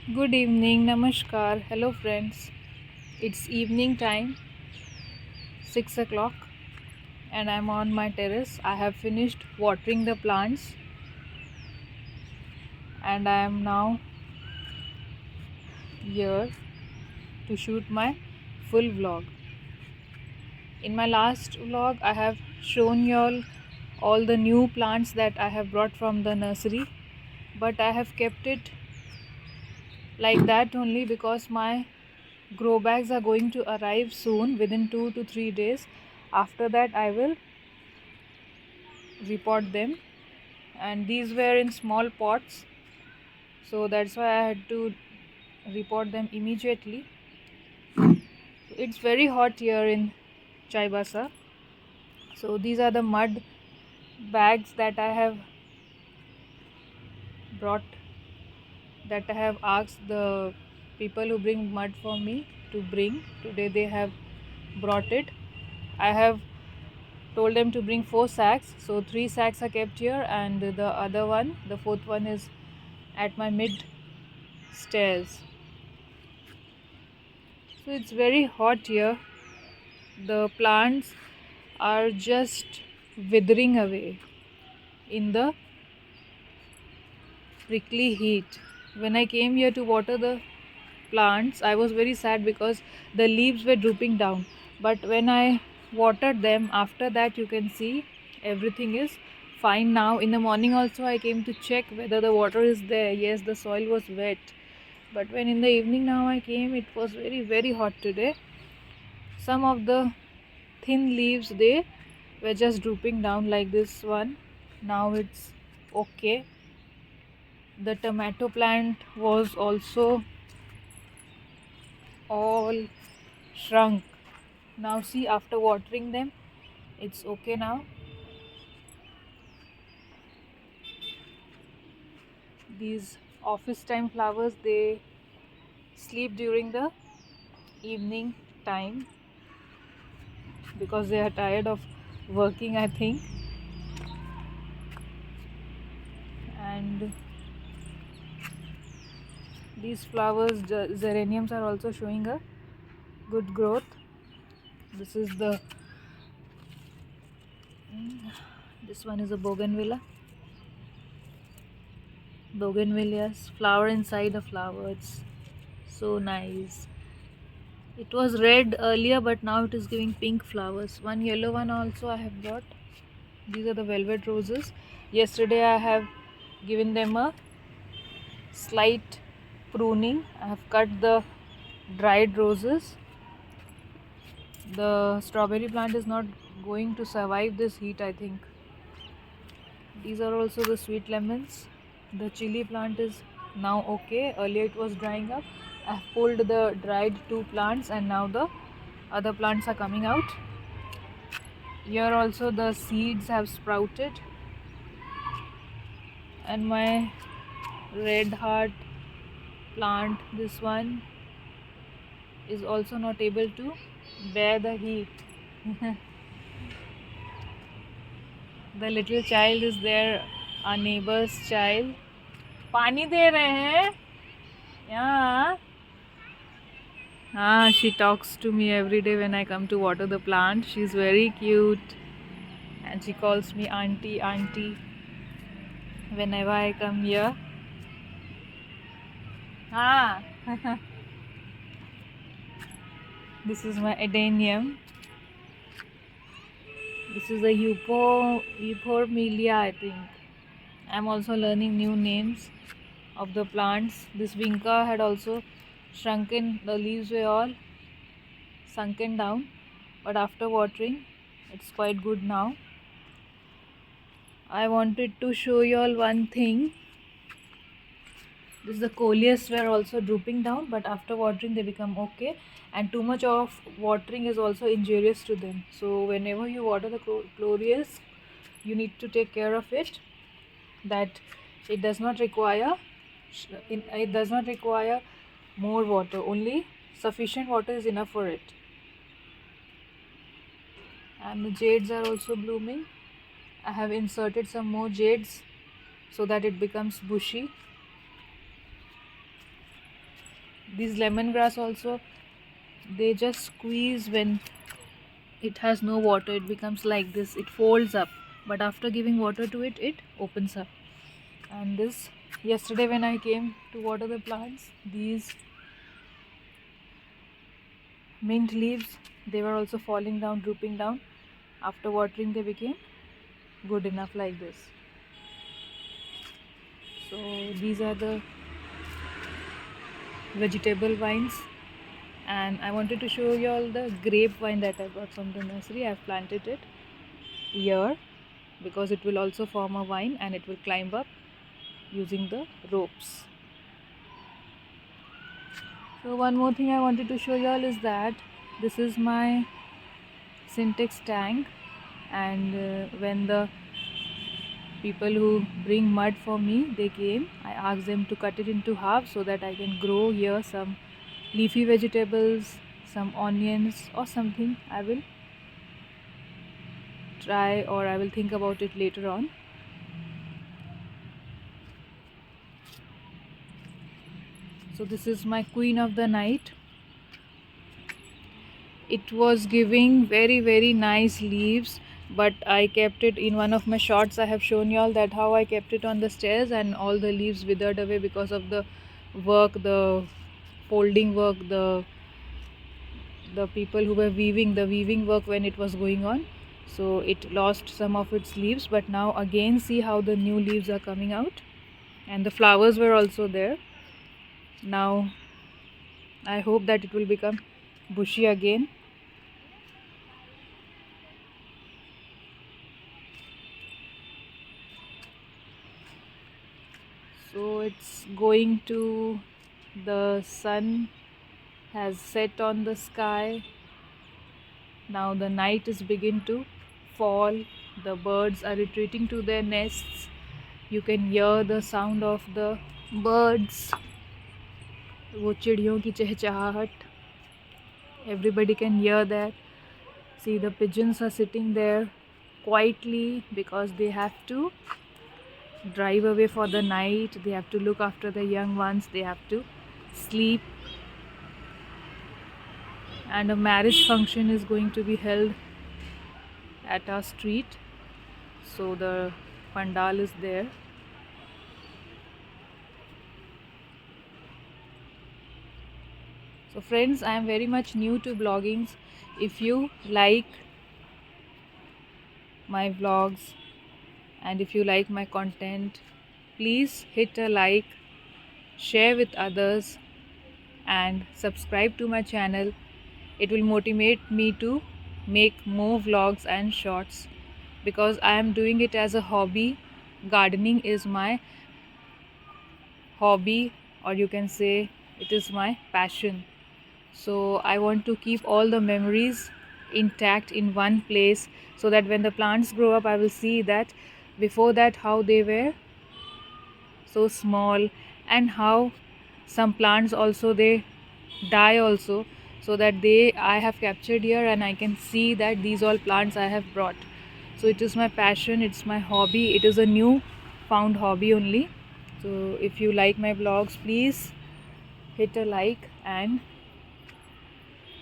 Good evening, Namaskar. Hello, friends. It's evening time, 6 o'clock, and I'm on my terrace. I have finished watering the plants, and I am now here to shoot my full vlog. In my last vlog, I have shown you all the new plants that I have brought from the nursery, but I have kept it like that only because my grow bags are going to arrive soon within 2 to 3 days. After that, I will repot them, and these were in small pots, so that's why I had to repot them immediately. It's very hot here in Chaibasa, so these are the mud bags that I have brought, that I have asked the people who bring mud for me to bring. Today they have brought it. I have told them to bring 4 sacks, so 3 sacks are kept here, and the other one, the fourth one, is at my mid stairs. So it's very hot here. The plants are just withering away in the prickly heat. When I came here to water the plants, I was very sad because the leaves were drooping down. But when I watered them, after that, you can see everything is fine now. In the morning also, I came to check whether the water is there. Yes, the soil was wet. But when in the evening now I came, it was very, very hot today. Some of the thin leaves, they were just drooping down like this one. Now it's okay. The tomato plant was also all shrunk. Now see, after watering them, it's okay now. These office time flowers, they sleep during the evening time because they are tired of working, I think. And these flowers, geraniums, are also showing a good growth. This is the this one is a bougainvilleas flower inside a flower. It's so nice. It was red earlier, but now it is giving pink flowers. One yellow one also I have got. These are the velvet roses. Yesterday I have given them a slight pruning. I have cut the dried roses. The strawberry plant is not going to survive this heat, I think. These are also the sweet lemons. The chili plant is now okay. Earlier it was drying up. I have pulled the dried 2 plants, and now the other plants are coming out. Here also the seeds have sprouted, and my red heart plant, this one, is also not able to bear the heat. The little child is there, our neighbor's child. पानी दे रहे हैं यहाँ. She talks to me every day when I come to water the plant. She's very cute, and she calls me auntie, auntie whenever I come here. This is my adenium. This is a Euphormelia, I think. I'm also learning new names of the plants. This vinca had also shrunken. The leaves were all sunken down, but after watering, it's quite good now. I wanted to show you all one thing. The coleus were also drooping down, but after watering they become okay, and too much of watering is also injurious to them. So whenever you water the coleus, you need to take care of it, that it does not require more water. Only sufficient water is enough for it. And the jades are also blooming. I have inserted some more jades so that it becomes bushy. These lemongrass also, they just squeeze when it has no water. It becomes like this, it folds up, but after giving water to it, it opens up. And this, yesterday when I came to water the plants, these mint leaves, they were also falling down, drooping down. After watering, they became good enough like this. So these are the vegetable vines, and I wanted to show you all the grape vine that I got from the nursery. I've planted it here because it will also form a vine and it will climb up using the ropes. So one more thing I wanted to show you all is that this is my syntax tank, and when the people who bring mud for me, they came, I asked them to cut it into half so that I can grow here some leafy vegetables, some onions or something. I will try, or I will think about it later on. So this is my queen of the night. It was giving very nice leaves, but I kept it in one of my shots. I have shown you all that how I kept it on the stairs and all the leaves withered away because of the work, the folding work, the people who were weaving, the weaving work when it was going on. So it lost some of its leaves, but now again see how the new leaves are coming out, and the flowers were also there. Now I hope that it will become bushy again. So it's going to, the sun has set on the sky. Now the night is begin to fall. The birds are retreating to their nests. You can hear the sound of the birds, वो चिड़ियों की चहचहाहट. Everybody can hear that. See, the pigeons are sitting there quietly because they have to drive away for the night. They have to look after the young ones. They have to sleep. And a marriage function is going to be held at our street. So the pandal is there. So friends, I am very much new to vlogging. If you like my vlogs and if you like my content, please hit a like, share with others and subscribe to my channel. It will motivate me to make more vlogs and shorts because I am doing it as a hobby. Gardening is my hobby, or you can say it is my passion. So I want to keep all the memories intact in one place so that when the plants grow up, I will see that before that how they were so small, and how some plants also they die also, so that I have captured here and I can see that these all plants I have brought. So it is my passion, it's my hobby, it is a new found hobby only. So if you like my vlogs, please hit a like and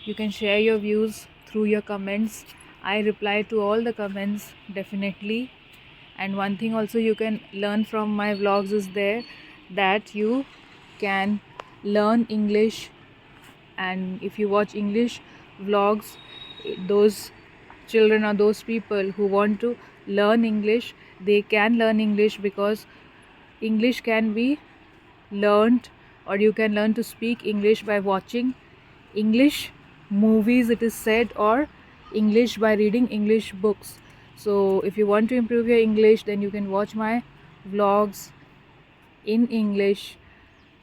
you can share your views through your comments. I reply to all the comments definitely. And one thing also you can learn from my vlogs is there that you can learn English, and if you watch English vlogs, those children or those people who want to learn English, they can learn English because English can be learned, or you can learn to speak English by watching English movies, it is said, or English by reading English books. So if you want to improve your English, then you can watch my vlogs in English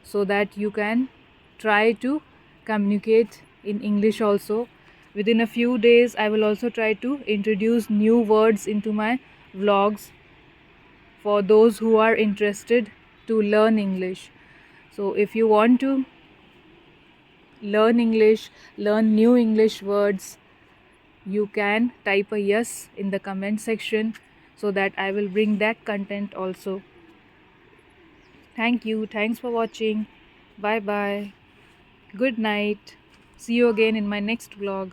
so that you can try to communicate in English also. Within a few days, I will also try to introduce new words into my vlogs for those who are interested to learn English. So if you want to learn English, learn new English words, you can type a yes in the comment section so that I will bring that content also. Thank you. Thanks for watching. Bye bye. Good night. See you again in my next vlog.